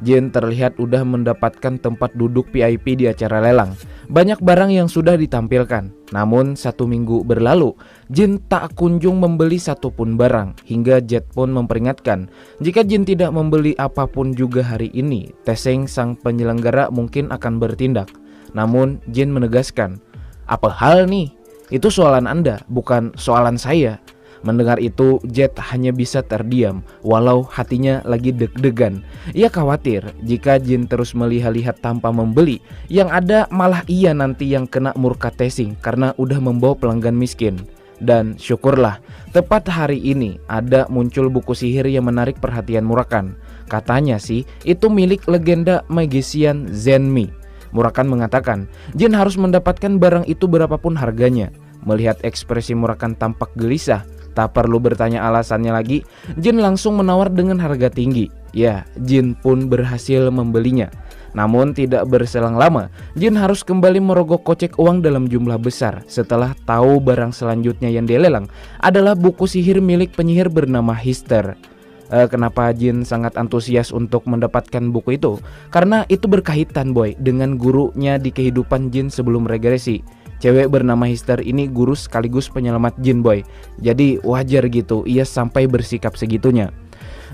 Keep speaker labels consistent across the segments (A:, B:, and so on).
A: Jin terlihat udah mendapatkan tempat duduk VIP di acara lelang. Banyak barang yang sudah ditampilkan. Namun 1 minggu berlalu, Jin tak kunjung membeli satupun barang. Hingga Jet pun memperingatkan, jika Jin tidak membeli apapun juga hari ini, Taeseng sang penyelenggara mungkin akan bertindak. Namun Jin menegaskan, "Apa hal nih? Itu soalan Anda, bukan soalan saya." Mendengar itu, Jet hanya bisa terdiam, walau hatinya lagi deg-degan. Ia khawatir jika Jin terus melihat-lihat tanpa membeli, yang ada malah ia nanti yang kena murka Taeseng karena udah membawa pelanggan miskin. Dan syukurlah, tepat hari ini ada muncul buku sihir yang menarik perhatian Murakan. Katanya sih, itu milik legenda magician Zenmi. Murakan mengatakan, Jin harus mendapatkan barang itu berapapun harganya. Melihat ekspresi Murakan tampak gelisah, tak perlu bertanya alasannya lagi, Jin langsung menawar dengan harga tinggi. Ya, Jin pun berhasil membelinya. Namun tidak berselang lama, Jin harus kembali merogoh kocek uang dalam jumlah besar setelah tahu barang selanjutnya yang dilelang adalah buku sihir milik penyihir bernama Hister. Kenapa Jin sangat antusias untuk mendapatkan buku itu? Karena itu berkaitan boy dengan gurunya di kehidupan Jin sebelum regresi. Cewek bernama Hister ini guru sekaligus penyelamat Jin boy. Jadi wajar gitu ia sampai bersikap segitunya.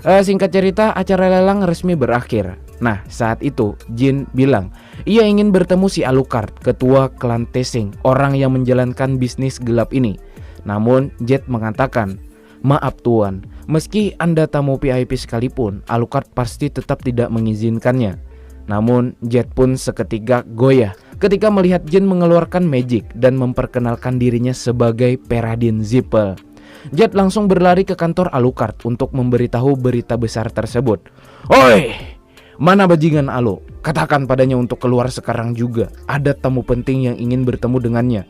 A: Singkat cerita, acara lelang resmi berakhir. Nah, saat itu Jin bilang ia ingin bertemu si Alucard, ketua klan Taeseng, orang yang menjalankan bisnis gelap ini. Namun Jet mengatakan, "Maaf tuan, meski Anda tamu VIP sekalipun, Alucard pasti tetap tidak mengizinkannya." Namun Jet pun seketika goyah ketika melihat Jin mengeluarkan magic dan memperkenalkan dirinya sebagai Peradin Zippel. Jet langsung berlari ke kantor Alucard untuk memberitahu berita besar tersebut. "Oi, mana bajingan Alu? Katakan padanya untuk keluar sekarang juga. Ada tamu penting yang ingin bertemu dengannya."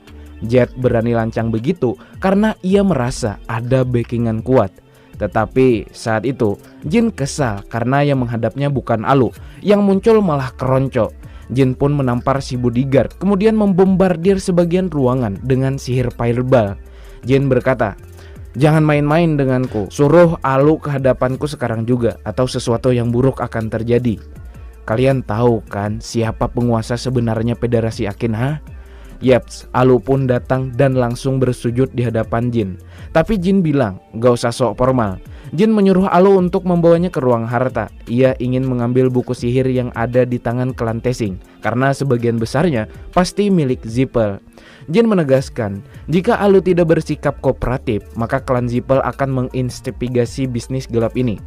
A: Jet berani lancang begitu karena ia merasa ada backingan kuat. Tetapi saat itu Jin kesal karena yang menghadapnya bukan Alu, yang muncul malah keronco. Jin pun menampar si bodyguard, kemudian membombardir sebagian ruangan dengan sihir fireball. Jin berkata, "Jangan main-main denganku, suruh Alu ke hadapanku sekarang juga, atau sesuatu yang buruk akan terjadi." Kalian tahu kan siapa penguasa sebenarnya Federasi Akin, ha? Yaps, Alu pun datang dan langsung bersujud di hadapan Jin. Tapi Jin bilang, gak usah sok formal. Jin menyuruh Alu untuk membawanya ke ruang harta. Ia ingin mengambil buku sihir yang ada di tangan klan Taeseng, karena sebagian besarnya pasti milik Zippel. Jin menegaskan, jika Alu tidak bersikap kooperatif, maka klan Zippel akan menginvestigasi bisnis gelap ini.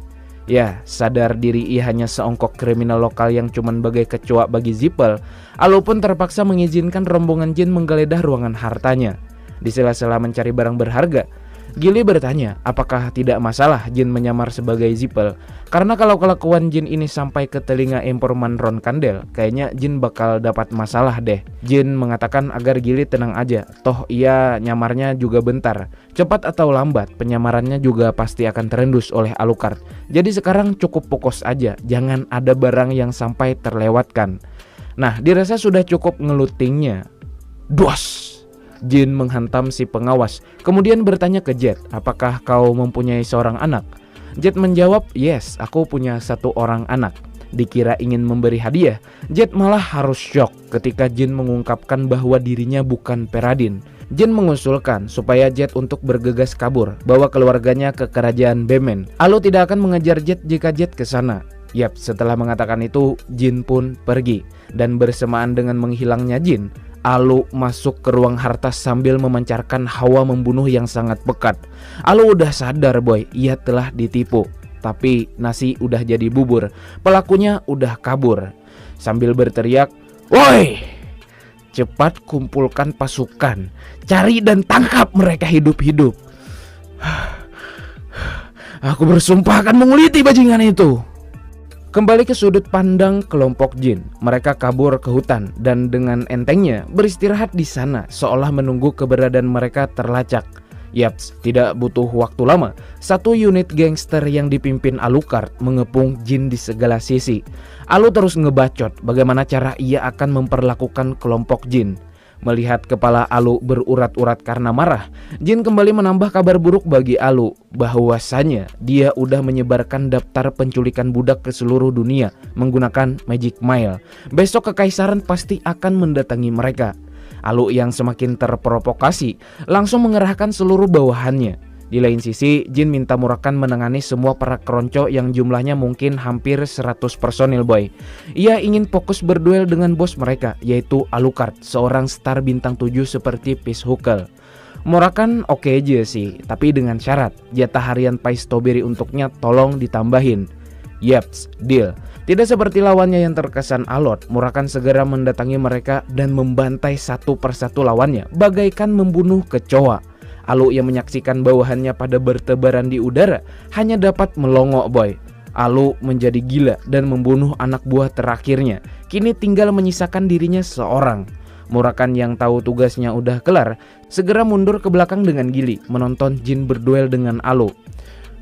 A: Ya, sadar diri ia hanya seongkok kriminal lokal yang cuman bagai kecoa bagi Zippel, Alu pun terpaksa mengizinkan rombongan Jin menggeledah ruangan hartanya. Di sela-sela mencari barang berharga, Gilly bertanya apakah tidak masalah Jin menyamar sebagai Zippel. Karena kalau kelakuan Jin ini sampai ke telinga informan Ron Kandel, kayaknya Jin bakal dapat masalah deh. Jin mengatakan agar Gilly tenang aja, toh ia nyamarnya juga bentar. Cepat atau lambat penyamarannya juga pasti akan terendus oleh Alucard. Jadi sekarang cukup fokus aja, jangan ada barang yang sampai terlewatkan. Nah, dirasa sudah cukup ngelutingnya. Dos! Jin menghantam si pengawas, kemudian bertanya ke Jet, apakah kau mempunyai seorang anak? Jet menjawab, yes, aku punya 1 orang anak. Dikira ingin memberi hadiah, Jet malah harus shock ketika Jin mengungkapkan bahwa dirinya bukan Peradin. Jin mengusulkan supaya Jet untuk bergegas kabur, bawa keluarganya ke kerajaan Bemen. Alu tidak akan mengejar Jet jika Jet ke sana. Yap, setelah mengatakan itu, Jin pun pergi. Dan bersamaan dengan menghilangnya Jin, Alu masuk ke ruang harta sambil memancarkan hawa membunuh yang sangat pekat. Alu udah sadar boy, ia telah ditipu. Tapi nasi udah jadi bubur, pelakunya udah kabur. Sambil berteriak, "Woi! Cepat kumpulkan pasukan, cari dan tangkap mereka hidup-hidup. Aku bersumpah akan menguliti bajingan itu." Kembali ke sudut pandang kelompok Jin, mereka kabur ke hutan dan dengan entengnya beristirahat di sana seolah menunggu keberadaan mereka terlacak. Yaps, tidak butuh waktu lama, 1 unit gangster yang dipimpin Alucard mengepung Jin di segala sisi. Alu terus ngebacot bagaimana cara ia akan memperlakukan kelompok Jin. Melihat kepala Alu berurat-urat karena marah, Jin kembali menambah kabar buruk bagi Alu bahwasanya dia udah menyebarkan daftar penculikan budak ke seluruh dunia menggunakan Magic Mile. Besok kekaisaran pasti akan mendatangi mereka. Alu yang semakin terprovokasi langsung mengerahkan seluruh bawahannya. Di lain sisi, Jin minta Murakan menangani semua para keronco yang jumlahnya mungkin hampir 100 personil boy. Ia ingin fokus berduel dengan bos mereka, yaitu Alucard, seorang star bintang 7 seperti Peace Huckle. Murakan oke aja sih, tapi dengan syarat jatah harian Pais Strawberry untuknya tolong ditambahin. Yeps, deal. Tidak seperti lawannya yang terkesan alot, Murakan segera mendatangi mereka dan membantai satu persatu lawannya, bagaikan membunuh kecoa. Alu yang menyaksikan bawahannya pada bertebaran di udara hanya dapat melongo boy. Alu menjadi gila dan membunuh anak buah terakhirnya. Kini tinggal menyisakan dirinya seorang. Murakan yang tahu tugasnya udah kelar, segera mundur ke belakang dengan gili menonton Jin berduel dengan Alu.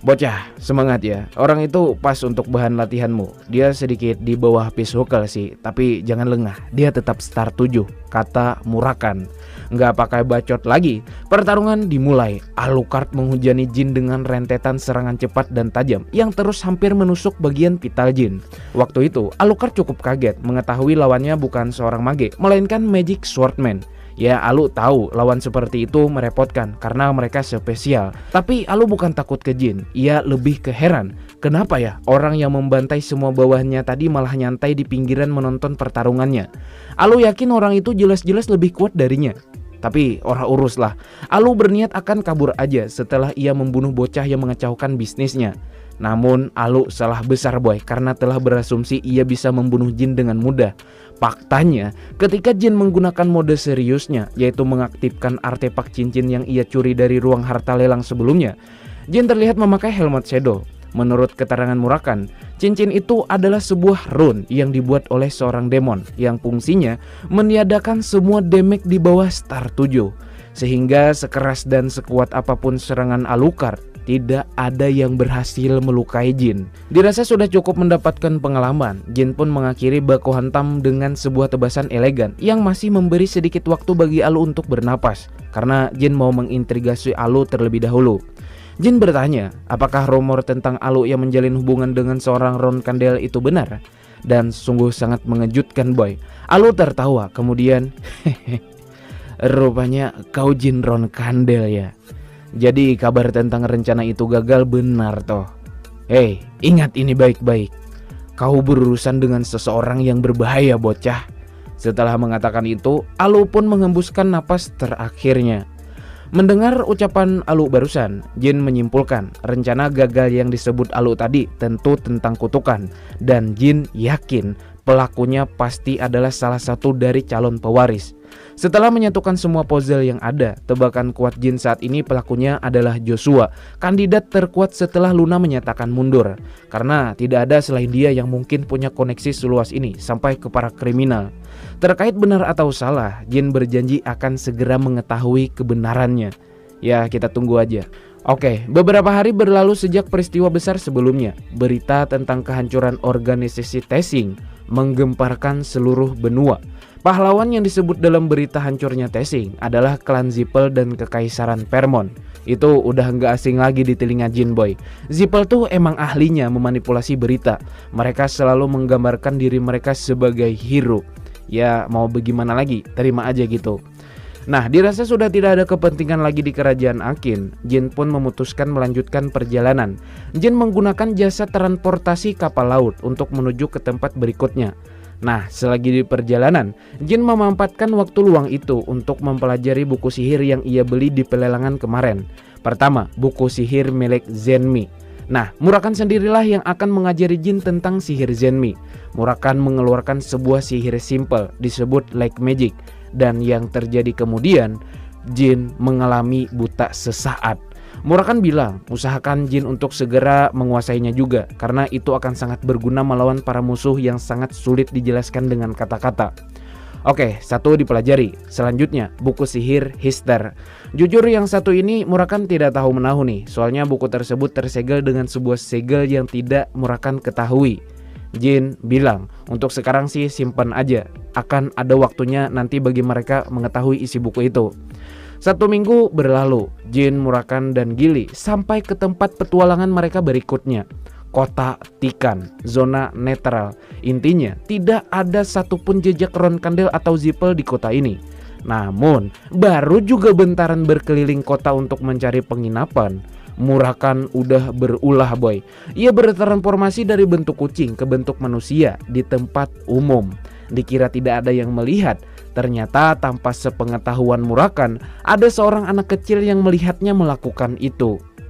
A: Bocah, semangat ya. Orang itu pas untuk bahan latihanmu. Dia sedikit di bawah Peace Huckle sih, tapi jangan lengah. Dia tetap star 7, kata Murakan. Nggak pakai bacot lagi, pertarungan dimulai. Alucard menghujani Jin dengan rentetan serangan cepat dan tajam yang terus hampir menusuk bagian vital Jin. Waktu itu, Alucard cukup kaget mengetahui lawannya bukan seorang mage, melainkan Magic Swordman. Ya, Alu tahu lawan seperti itu merepotkan karena mereka spesial. Tapi Alu bukan takut ke Jin, ia lebih ke heran. Kenapa ya orang yang membantai semua bawahannya tadi malah nyantai di pinggiran menonton pertarungannya. Alu yakin orang itu jelas-jelas lebih kuat darinya. Tapi ora urus lah. Alu berniat akan kabur aja setelah ia membunuh bocah yang mengacaukan bisnisnya. Namun Alu salah besar boy karena telah berasumsi ia bisa membunuh Jin dengan mudah. Faktanya, ketika Jin menggunakan mode seriusnya, yaitu mengaktifkan artefak cincin yang ia curi dari ruang harta lelang sebelumnya, Jin terlihat memakai helmet shadow. Menurut keterangan Murakan, cincin itu adalah sebuah rune yang dibuat oleh seorang demon yang fungsinya meniadakan semua damage di bawah star 7. Sehingga sekeras dan sekuat apapun serangan Alucard, tidak ada yang berhasil melukai Jin. Dirasa sudah cukup mendapatkan pengalaman, Jin pun mengakhiri baku hantam dengan sebuah tebasan elegan yang masih memberi sedikit waktu bagi Alu untuk bernapas, karena Jin mau mengintrigasi Alu terlebih dahulu. Jin bertanya, apakah rumor tentang Alu yang menjalin hubungan dengan seorang Ron Kandel itu benar? Dan sungguh sangat mengejutkan boy. Alu tertawa, kemudian, rupanya kau Jin Ron Kandel ya. Jadi kabar tentang rencana itu gagal benar toh. Hei, ingat ini baik-baik. Kau berurusan dengan seseorang yang berbahaya bocah. Setelah mengatakan itu, Alu pun menghembuskan napas terakhirnya. Mendengar ucapan Alu barusan, Jin menyimpulkan rencana gagal yang disebut Alu tadi tentu tentang kutukan. Dan Jin yakin pelakunya pasti adalah salah satu dari calon pewaris. Setelah menyatukan semua puzzle yang ada, tebakan kuat Jin saat ini pelakunya adalah Joshua, kandidat terkuat setelah Luna menyatakan mundur. Karena tidak ada selain dia yang mungkin punya koneksi seluas ini sampai ke para kriminal. Terkait benar atau salah, Jin berjanji akan segera mengetahui kebenarannya. Ya, kita tunggu aja. Oke, beberapa hari berlalu sejak peristiwa besar sebelumnya. Berita tentang kehancuran organisasi Tesing menggemparkan seluruh benua. Pahlawan yang disebut dalam berita hancurnya Tesing adalah klan Zippel dan kekaisaran Vermont. Itu udah nggak asing lagi di telinga Jin boy. Zippel tuh emang ahlinya memanipulasi berita. Mereka selalu menggambarkan diri mereka sebagai hero. Ya mau bagaimana lagi, terima aja gitu. Nah, dirasa sudah tidak ada kepentingan lagi di kerajaan Akin, Jin pun memutuskan melanjutkan perjalanan. Jin menggunakan jasa transportasi kapal laut untuk menuju ke tempat berikutnya. Nah, selagi di perjalanan, Jin memanfaatkan waktu luang itu untuk mempelajari buku sihir yang ia beli di pelelangan kemarin. Pertama, buku sihir milik Zenmi. Nah, Murakan sendirilah yang akan mengajari Jin tentang sihir Zenmi. Murakan mengeluarkan sebuah sihir simple disebut Like Magic. Dan yang terjadi kemudian, Jin mengalami buta sesaat. Murakan bilang, usahakan Jin untuk segera menguasainya juga, karena itu akan sangat berguna melawan para musuh yang sangat sulit dijelaskan dengan kata-kata. Oke, satu dipelajari. Selanjutnya, buku sihir Hister. Jujur yang satu ini Murakan tidak tahu menahu nih, soalnya buku tersebut tersegel dengan sebuah segel yang tidak Murakan ketahui. Jin bilang, untuk sekarang sih simpan aja. akan ada waktunya nanti bagi mereka mengetahui isi buku itu. 1 minggu berlalu, Jin, Murakan, dan Gilly sampai ke tempat petualangan mereka berikutnya. Kota Tikan, zona netral. Intinya, tidak ada satupun jejak Ronkandel atau Zippel di kota ini. Namun, baru juga bentaran berkeliling kota untuk mencari penginapan, Murakan udah berulah boy. Ia bertransformasi dari bentuk kucing ke bentuk manusia di tempat umum. Dikira tidak ada yang melihat, ternyata tanpa sepengetahuan Murakan, ada seorang anak kecil yang melihatnya melakukan itu.